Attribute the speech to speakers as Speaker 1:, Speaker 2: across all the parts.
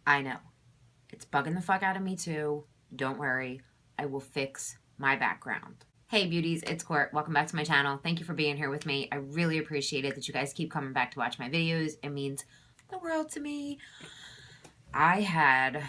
Speaker 1: I know. It's bugging the fuck out of me too. Don't worry. I will fix my background. Hey beauties, it's Court. Welcome back to my channel. Thank you for being here with me. I really appreciate it that you guys keep coming back to watch my videos. It means the world to me. I had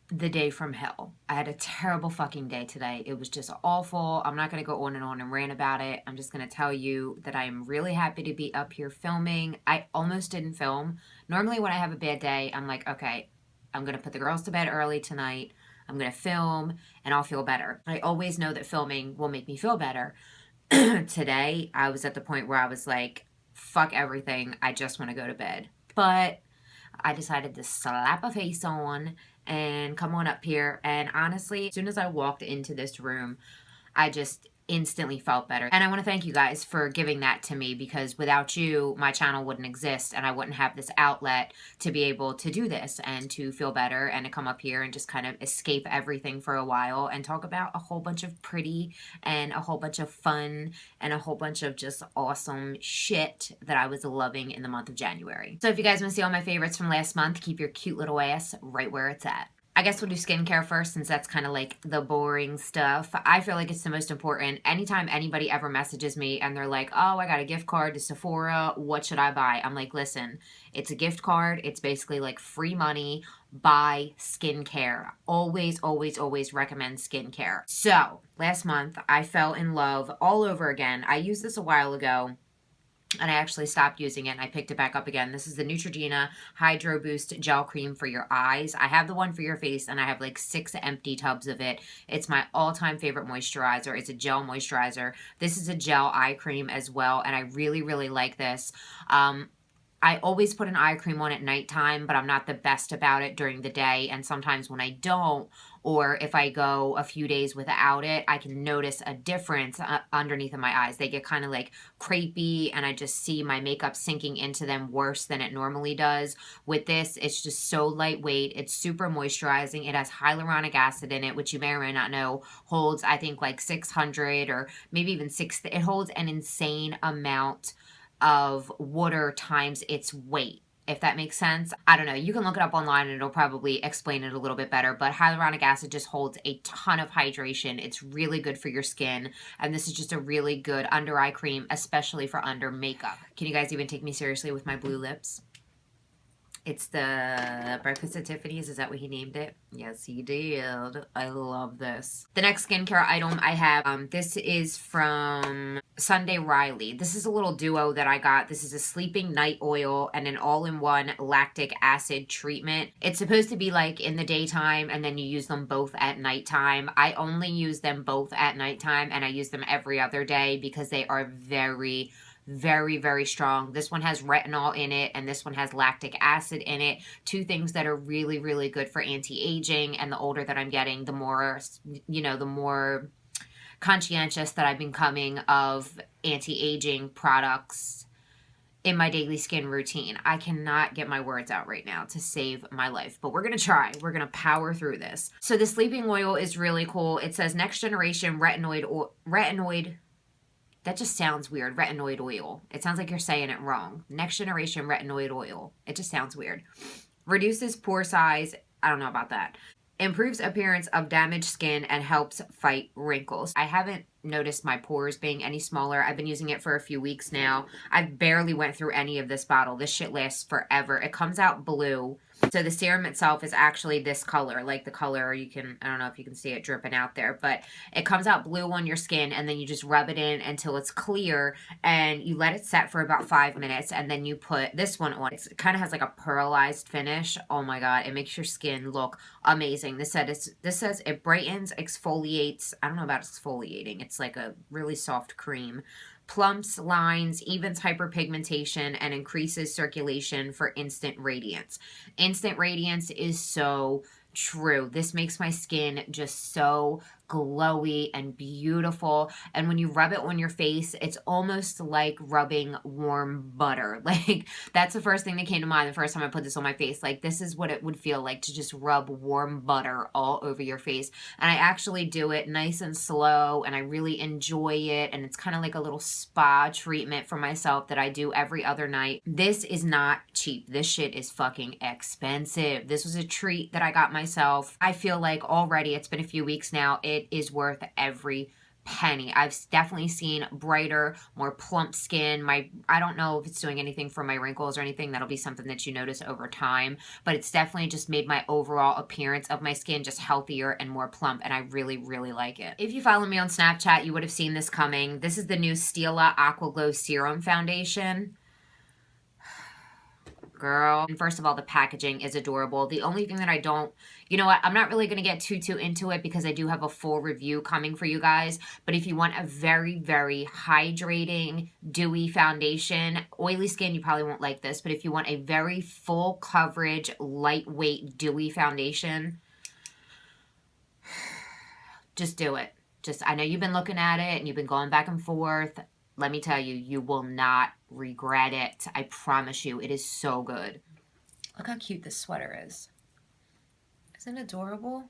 Speaker 1: the day from hell. I had a terrible fucking day today. It was just awful. I'm not going to go on and rant about it. I'm just going to tell you that I am really happy to be up here filming. I almost didn't film. Normally when I have a bad day, I'm like, okay, I'm going to put the girls to bed early tonight. I'm going to film and I'll feel better. I always know that filming will make me feel better. Today, I was at the point where I was like, fuck everything. I just want to go to bed. But I decided to slap a face on and come on up here. And honestly, as soon as I walked into this room, I just instantly felt better. And I want to thank you guys for giving that to me, because without you, my channel wouldn't exist and I wouldn't have this outlet to be able to do this and to feel better and to come up here and just kind of escape everything for a while and talk about a whole bunch of pretty and a whole bunch of fun and a whole bunch of just awesome shit that I was loving in the month of January. So if you guys want to see all my favorites from last month, keep your cute little ass right where it's at. I guess we'll do skincare first, since that's kind of like the boring stuff. I feel like it's the most important. Anytime anybody ever messages me and they're like, oh, I got a gift card to Sephora, what should I buy? I'm like, listen, it's a gift card. It's basically like free money. Buy skincare. Always, always, always recommend skincare. So last month I fell in love all over again. I used this a while ago and I actually stopped using it and I picked it back up again. This is the Neotrogena Hyrdo-Boost Gel Cream for your eyes. I have the one for your face and I have like 6 empty tubs of it. It's my all-time favorite moisturizer. It's a gel moisturizer. This is a gel eye cream as well, and I really, really like this. I always put an eye cream on at nighttime, but I'm not the best about it during the day. And sometimes when I don't, or if I go a few days without it, I can notice a difference underneath of my eyes. They get kind of like crepey, and I just see my makeup sinking into them worse than it normally does. With this, it's just so lightweight. It's super moisturizing. It has hyaluronic acid in it, which you may or may not know holds, I think, like 600 or maybe even 6. It holds an insane amount of water times its weight, if that makes sense. I don't know. You can look it up online and it'll probably explain it a little bit better, but hyaluronic acid just holds a ton of hydration. It's really good for your skin, and this is just a really good under eye cream, especially for under makeup. Can you guys even take me seriously with my blue lips? It's the Breakfast at Tiffany's. Is that what he named it? Yes, he did. I love this. The next skincare item I have, this is from Sunday Riley. This is a little duo that I got. This is a sleeping night oil and an all-in-one lactic acid treatment. It's supposed to be like in the daytime, and then you use them both at nighttime. I only use them both at nighttime, and I use them every other day because they are very, very strong. This one has retinol in it, and this one has lactic acid in it. 2 things that are really, really good for anti-aging. And the older that I'm getting, the more, you know, the more conscientious that I've been becoming of anti-aging products in my daily skin routine. I cannot get my words out right now to save my life, but we're going to try. We're going to power through this. So the sleeping oil is really cool. It says next generation retinoid. That just sounds weird. Retinoid oil. It sounds like you're saying it wrong. Next generation retinoid oil. It just sounds weird. Reduces pore size. I don't know about that. Improves appearance of damaged skin and helps fight wrinkles. I haven't noticed my pores being any smaller. I've been using it for a few weeks now. I barely went through any of this bottle. This shit lasts forever. It comes out blue. So the serum itself is actually this color, like the color you can, I don't know if you can see it dripping out there, but it comes out blue on your skin, and then you just rub it in until it's clear, and you let it set for about 5 minutes, and then you put this one on. It kind of has like a pearlized finish. Oh my God, it makes your skin look amazing. This says it brightens, exfoliates. I don't know about exfoliating. It's like a really soft cream. Plumps lines, evens hyperpigmentation, and increases circulation for instant radiance. Instant radiance is so true. This makes my skin just so glowy and beautiful. And when you rub it on your face, it's almost like rubbing warm butter. Like, that's the first thing that came to mind the first time I put this on my face. Like, this is what it would feel like to just rub warm butter all over your face. And I actually do it nice and slow, and I really enjoy it. And it's kind of like a little spa treatment for myself that I do every other night. This is not cheap. This shit is fucking expensive. This was a treat that I got myself. I feel like already, it's been a few weeks now, it is worth every penny. I've definitely seen brighter, more plump skin. I don't know if it's doing anything for my wrinkles or anything. That'll be something that you notice over time, but it's definitely just made my overall appearance of my skin just healthier and more plump, and I really, really like it. If you follow me on Snapchat, you would have seen this coming. This is the new Stila Aqua Glo Serum Foundation. Girl. And first of all, the packaging is adorable. The only thing that I don't, you know what, I'm not really going to get too into it because I do have a full review coming for you guys. But if you want a very, very hydrating, dewy foundation, oily skin, you probably won't like this. But if you want a very full coverage, lightweight, dewy foundation, just do it. I know you've been looking at it and you've been going back and forth. Let me tell you, you will not regret it. I promise you, it is so good. Look how cute this sweater is. Isn't it adorable?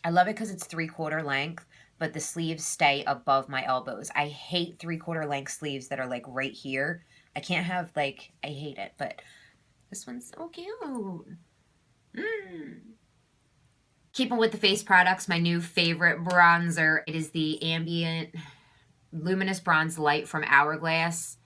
Speaker 1: I love it because it's 3/4 length, but the sleeves stay above my elbows. I hate 3/4 length sleeves that are like right here. I can't have like, I hate it, but this one's so cute. Keeping with the face products, my new favorite bronzer. It is the Ambient Luminous Bronze Light from Hourglass.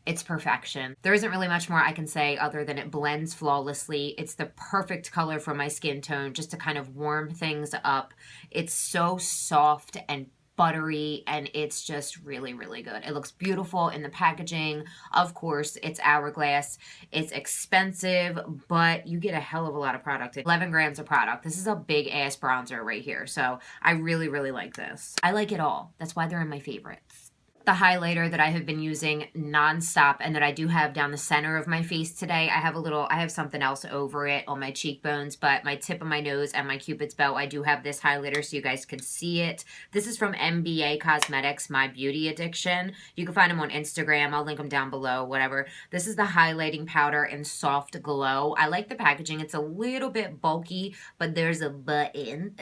Speaker 1: It's perfection. There isn't really much more I can say other than it blends flawlessly. It's the perfect color for my skin tone, just to kind of warm things up. It's so soft and buttery, and it's just really, really good. It looks beautiful in the packaging. Of course, it's Hourglass. It's expensive, but you get a hell of a lot of product. 11 grams of product. This is a big ass bronzer right here, so I really, really like this. I like it all. That's why they're in my favorites. The highlighter that I have been using nonstop and that I do have down the center of my face today. I have something else over it on my cheekbones, but my tip of my nose and my Cupid's bow, I do have this highlighter so you guys can see it. This is from MBA Cosmetics, My Beauty Addiction. You can find them on Instagram. I'll link them down below, whatever. This is the highlighting powder in Soft Glow. I like the packaging. It's a little bit bulky, but there's a button.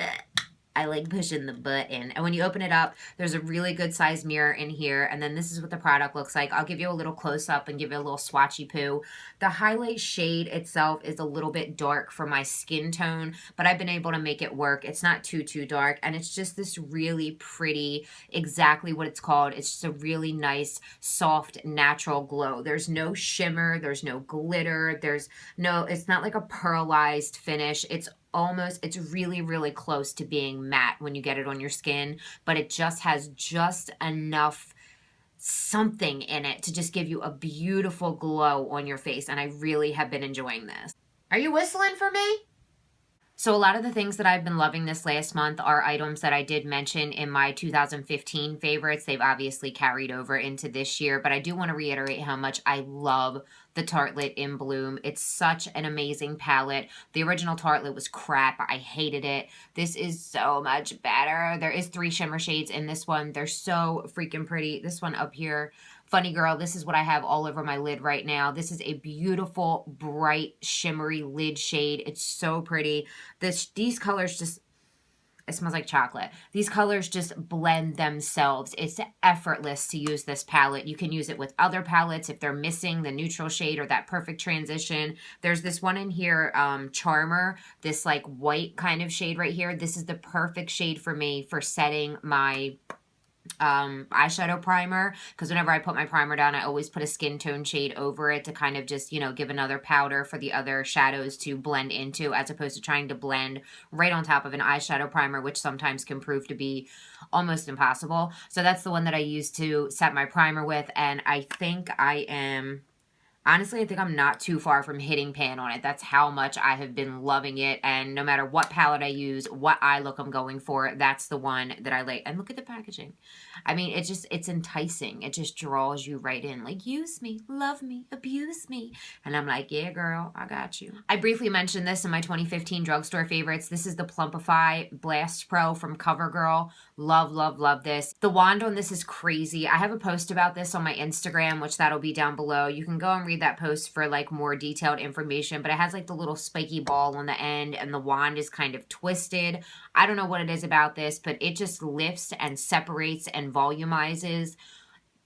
Speaker 1: I like pushing the button. And when you open it up, there's a really good size mirror in here. And then this is what the product looks like. I'll give you a little close up and give you a little swatchy poo. The highlight shade itself is a little bit dark for my skin tone, but I've been able to make it work. It's not too dark. And it's just this really pretty, exactly what it's called. It's just a really nice, soft, natural glow. There's no shimmer. There's no glitter. It's not like a pearlized finish. It's really, really close to being matte when you get it on your skin, but it just has just enough something in it to just give you a beautiful glow on your face, and I really have been enjoying this. Are you whistling for me? So a lot of the things that I've been loving this last month are items that I did mention in my 2015 favorites. They've obviously carried over into this year, but I do want to reiterate how much I love the Tartelette In Bloom. It's such an amazing palette. The original Tartelette was crap. I hated it. This is so much better. There is 3 shimmer shades in this one. They're so freaking pretty. This one up here, Funny Girl, this is what I have all over my lid right now. This is a beautiful, bright, shimmery lid shade. It's so pretty. These colors just, it smells like chocolate. These colors just blend themselves. It's effortless to use this palette. You can use it with other palettes if they're missing the neutral shade or that perfect transition. There's this one in here, Charmer, this like white kind of shade right here. This is the perfect shade for me for setting my eyeshadow primer, because whenever I put my primer down, I always put a skin tone shade over it to kind of just, you know, give another powder for the other shadows to blend into, as opposed to trying to blend right on top of an eyeshadow primer, which sometimes can prove to be almost impossible. So that's the one that I use to set my primer with, and I think I Honestly, I think I'm not too far from hitting pan on it. That's how much I have been loving it. And no matter what palette I use, what eye look I'm going for, that's the one that I like. And look at the packaging. I mean, it's enticing. It just draws you right in. Like, use me, love me, abuse me. And I'm like, yeah, girl, I got you. I briefly mentioned this in my 2015 drugstore favorites. This is the Plumpify Blast Pro from Covergirl. Love, love, love this. The wand on this is crazy. I have a post about this on my Instagram, which that'll be down below. You can go and read that post for like more detailed information, but it has like the little spiky ball on the end and the wand is kind of twisted. I don't know what it is about this, but it just lifts and separates and volumizes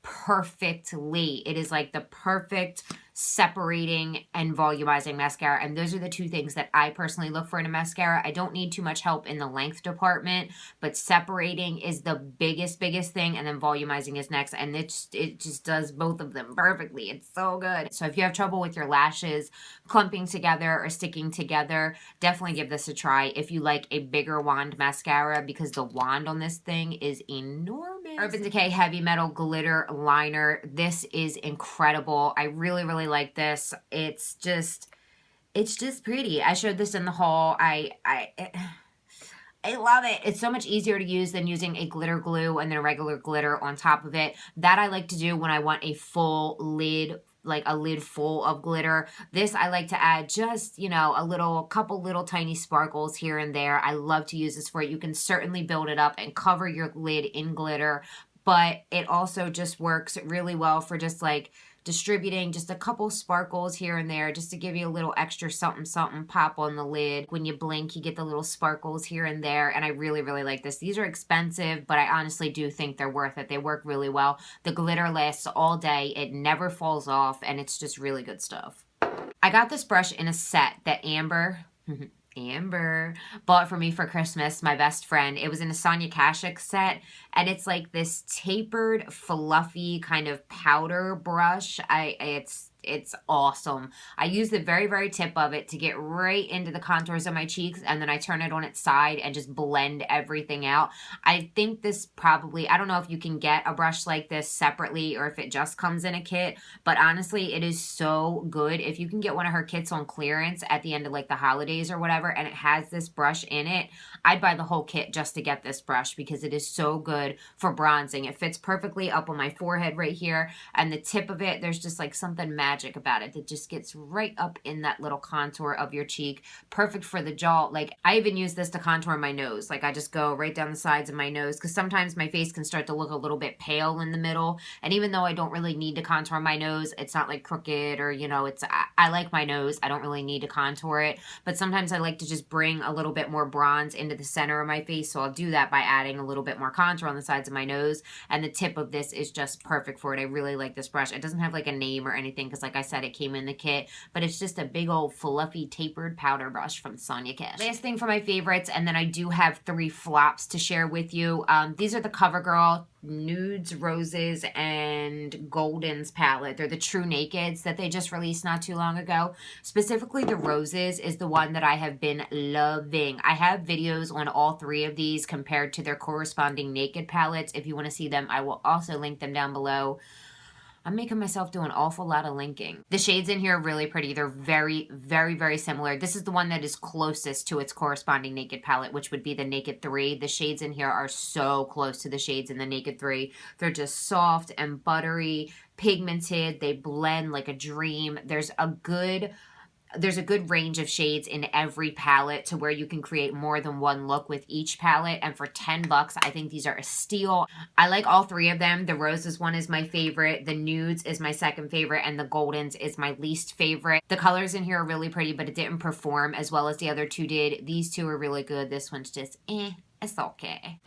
Speaker 1: perfectly. It is like the perfect separating and volumizing mascara, and those are the two things that I personally look for in a mascara. I don't need too much help in the length department, but separating is the biggest thing, and then volumizing is next, and it just does both of them perfectly. It's so good. So if you have trouble with your lashes clumping together or sticking together, definitely give this a try if you like a bigger wand mascara, because the wand on this thing is enormous. Urban Decay Heavy Metal Glitter Liner. This is incredible. I really like this. It's just pretty. I showed this in the haul. I love it. It's so much easier to use than using a glitter glue and then a regular glitter on top of it. That I like to do when I want a full lid, like a lid full of glitter. This I like to add just, you know, a couple little tiny sparkles here and there. I love to use this for it. You can certainly build it up and cover your lid in glitter, but it also just works really well for just like distributing just a couple sparkles here and there just to give you a little extra something pop on the lid. When you blink, you get the little sparkles here and there, and I really like this. These are expensive, but I honestly do think they're worth it. They work really well. The glitter lasts all day. It never falls off, and it's just really good stuff. I got this brush in a set that Amber bought for me for Christmas, my best friend. It was in a Sonia Kashuk set, and it's like this tapered, fluffy kind of powder brush. It's awesome. I use the very tip of it to get right into the contours of my cheeks, and then I turn it on its side and just blend everything out. I think this probably, I don't know if you can get a brush like this separately or if it just comes in a kit, but honestly, it is so good. If you can get one of her kits on clearance at the end of like the holidays or whatever, and it has this brush in it, I'd buy the whole kit just to get this brush because it is so good for bronzing. It fits perfectly up on my forehead right here, and the tip of it, there's just like something magic about it that just gets right up in that little contour of your cheek. Perfect for the jaw. Like, I even use this to contour my nose. Like, I just go right down the sides of my nose because sometimes my face can start to look a little bit pale in the middle, and even though I don't really need to contour my nose, it's not like crooked or, you know, I like my nose. I don't really need to contour it, but sometimes I like to just bring a little bit more bronze into the center of my face, so I'll do that by adding a little bit more contour on the sides of my nose, and the tip of this is just perfect for it. I really like this brush. It doesn't have like a name or anything because like I said, it came in the kit, but it's just a big old fluffy tapered powder brush from Sonia Kashuk. Last thing for my favorites, and then I do have 3 flops to share with you. These are the Covergirl Nudes, Roses, and Goldens palette. They're the Tru Nakeds that they just released not too long ago. Specifically, the Roses is the one that I have been loving. I have videos on all 3 of these compared to their corresponding Naked palettes. If you want to see them, I will also link them down below. I'm making myself do an awful lot of linking. The shades in here are really pretty. They're very similar. This is the one that is closest to its corresponding Naked palette, which would be the Naked 3. The shades in here are so close to the shades in the Naked 3. They're just soft and buttery, pigmented. They blend like a dream. There's a good range of shades in every palette to where you can create more than one look with each palette. And for $10, I think these are a steal. I like all 3 of them. The Roses one is my favorite. The Nudes is my second favorite. And the Goldens is my least favorite. The colors in here are really pretty, but it didn't perform as well as the other 2 did. These 2 are really good. This one's just it's okay.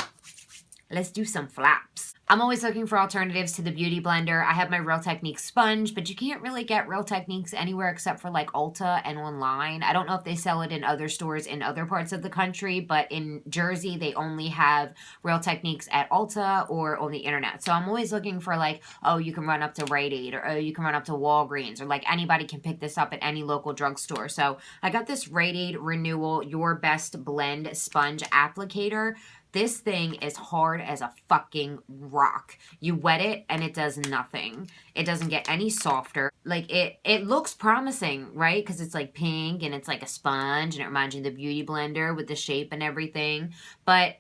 Speaker 1: Let's do some flaps. I'm always looking for alternatives to the Beauty Blender. I have my Real Techniques sponge, but you can't really get Real Techniques anywhere except for like Ulta and online. I don't know if they sell it in other stores in other parts of the country, but in Jersey, they only have Real Techniques at Ulta or on the internet. So I'm always looking for like, oh, you can run up to Rite Aid, or oh, you can run up to Walgreens, or like anybody can pick this up at any local drugstore. So I got this Rite Aid Renewal Your Best Blend Sponge Applicator. This thing is hard as a fucking rock. You wet it and it does nothing. It doesn't get any softer. Like, it looks promising, right? Because it's like pink and it's like a sponge and it reminds you of the Beauty Blender with the shape and everything. But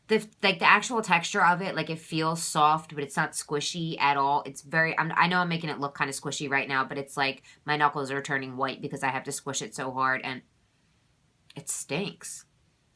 Speaker 1: the actual texture of it, like, it feels soft, but it's not squishy at all. It's very, I know I'm making it look kind of squishy right now, but it's like my knuckles are turning white because I have to squish it so hard, and it stinks.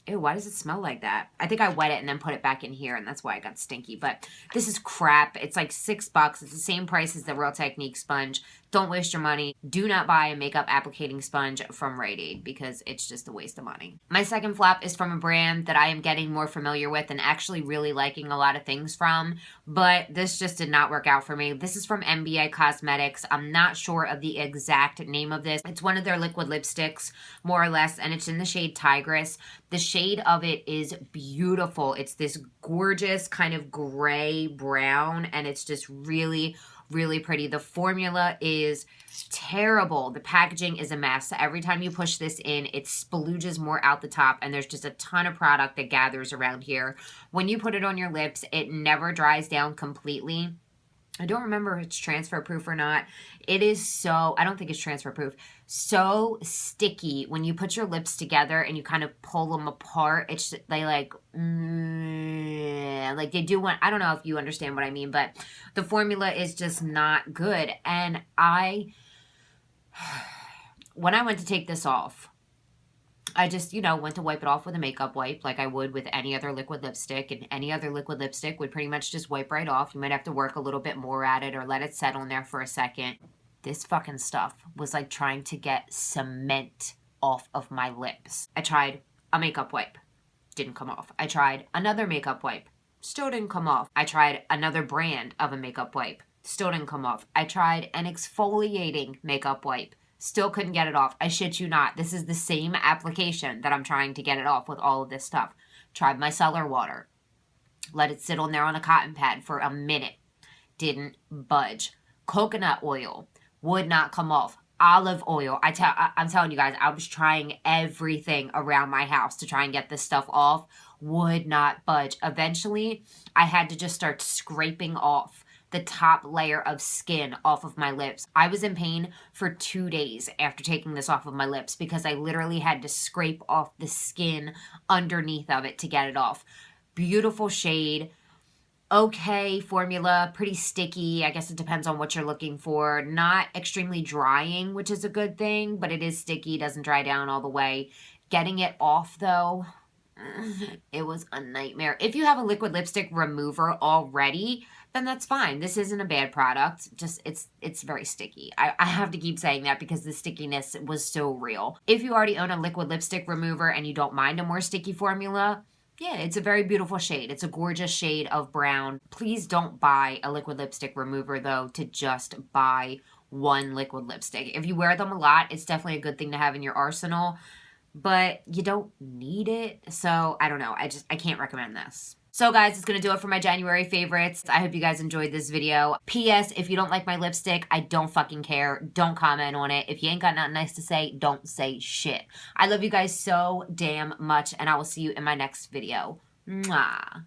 Speaker 1: Ew, why does it smell like that? I think I wet it and then put it back in here, and that's why it got stinky. But this is crap. It's like $6. It's the same price as the Real Technique sponge. Don't waste your money. Do not buy a makeup applicating sponge from Rite because it's just a waste of money. My second flop is from a brand that I am getting more familiar with and actually really liking a lot of things from, but this just did not work out for me. This is from NBA Cosmetics. I'm not sure of the exact name of this. It's one of their liquid lipsticks, more or less, and it's in the shade Tigress. The shade of it is beautiful. It's this gorgeous kind of gray brown, and it's just really, really pretty. The formula is terrible. The packaging is a mess. Every time you push this in, it splooges more out the top, and there's just a ton of product that gathers around here. When you put it on your lips, it never dries down completely. I don't remember if it's transfer proof or not. It is so, I don't think it's transfer proof, so sticky when you put your lips together and you kind of pull them apart. It's, they like they do want, I don't know if you understand what I mean, but the formula is just not good. And when I went to take this off, I just, went to wipe it off with a makeup wipe like I would with any other liquid lipstick, and any other liquid lipstick would pretty much just wipe right off. You might have to work a little bit more at it or let it settle in there for a second. This fucking stuff was like trying to get cement off of my lips. I tried a makeup wipe. Didn't come off. I tried another makeup wipe. Still didn't come off. I tried another brand of a makeup wipe. Still didn't come off. I tried an exfoliating makeup wipe. Still couldn't get it off. I shit you not. This is the same application that I'm trying to get it off with all of this stuff. Tried micellar water. Let it sit on there on a cotton pad for a minute. Didn't budge. Coconut oil. Would not come off. Olive oil. I'm telling you guys, I was trying everything around my house to try and get this stuff off. Would not budge. Eventually, I had to just start scraping off the top layer of skin off of my lips. I was in pain for 2 days after taking this off of my lips because I literally had to scrape off the skin underneath of it to get it off. Beautiful shade. Okay formula, pretty sticky. I guess it depends on what you're looking for. Not extremely drying, which is a good thing, but it is sticky, doesn't dry down all the way. Getting it off though, it was a nightmare. If you have a liquid lipstick remover already, then that's fine. This isn't a bad product. Just it's very sticky. I have to keep saying that because the stickiness was so real. If you already own a liquid lipstick remover and you don't mind a more sticky formula, yeah, it's a very beautiful shade. It's a gorgeous shade of brown. Please don't buy a liquid lipstick remover, though, to just buy one liquid lipstick. If you wear them a lot, it's definitely a good thing to have in your arsenal, but you don't need it. So, I don't know. I can't recommend this. So guys, it's going to do it for my January favorites. I hope you guys enjoyed this video. P.S. If you don't like my lipstick, I don't fucking care. Don't comment on it. If you ain't got nothing nice to say, don't say shit. I love you guys so damn much, and I will see you in my next video. Mwah.